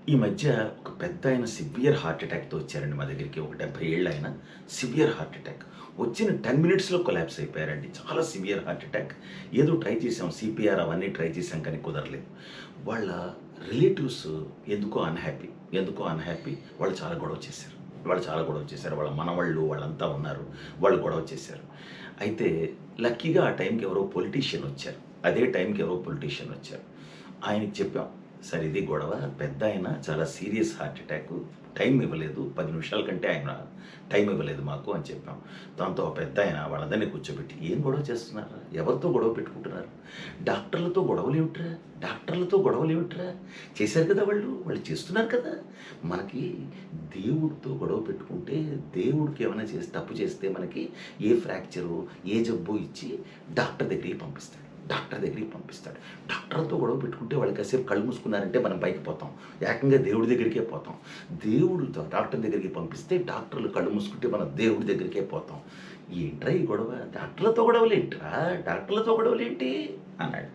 ఈ మధ్య ఒక పెద్దాయన సివియర్ హార్ట్ అటాక్‌తో వచ్చారండి మా దగ్గరికి. ఒక 70 ఏళ్ల ఆయన సివియర్ హార్ట్ అటాక్. వచ్చిన 10 మినిట్స్‌లో కొలాప్స్ అయిపోయారండి. చాలా సివియర్ హార్ట్ అటాక్. ఏదో ట్రై చేసాం సీపీఆర్ అవన్నీ ట్రై చేసాం కానీ కుదరలేదు. వాళ్ళ రిలేటివ్స్ ఎందుకో అన్‌హ్యాపీ వాళ్ళు చాలా గొడవ చేశారు. వాళ్ళ మనవళ్ళు వాళ్ళంతా ఉన్నారు. వాళ్ళు గొడవ చేశారు. అయితే లక్కీగా ఆ టైంకి ఎవరో పొలిటీషియన్ వచ్చారు. అదే టైంకి ఎవరో పొలిటీషియన్ వచ్చారు. ఆయనకి చెప్పాం. సార్ ఇది గొడవ. పెద్దాయన చాలా సీరియస్ హార్ట్ అటాకు. టైం ఇవ్వలేదు. 10 నిమిషాల కంటే ఆయన టైం ఇవ్వలేదు మాకు అని చెప్పాం. దాంతో ఆ పెద్దాయన వాళ్ళందరినీ కూర్చోబెట్టి, "ఏం గొడవ చేస్తున్నారురా? ఎవరితో గొడవ పెట్టుకుంటున్నారు? డాక్టర్లతో గొడవలేమిట్రా? చేశారు కదా వాళ్ళు చేస్తున్నారు కదా! మనకి దేవుడితో గొడవ పెట్టుకుంటే, దేవుడికి ఏమైనా తప్పు చేస్తే మనకి ఏ ఫ్రాక్చరు, ఏ జబ్బో ఇచ్చి డాక్టర్ దగ్గరికి పంపిస్తాడు. డాక్టర్‌తో గొడవ పెట్టుకుంటే వాళ్ళు కాసేపు కళ్ళు మూసుకున్నారంటే మనం పైకి పోతాం. ఏకంగా దేవుడి దగ్గరికే పోతాం. దేవుడితో డాక్టర్ దగ్గరికి పంపిస్తే డాక్టర్లు కళ్ళు మూసుకుంటే మనం దేవుడి దగ్గరికే పోతాం. ఏంట్రా ఈ గొడవ? డాక్టర్లతో గొడవలేంటి అన్నాడు.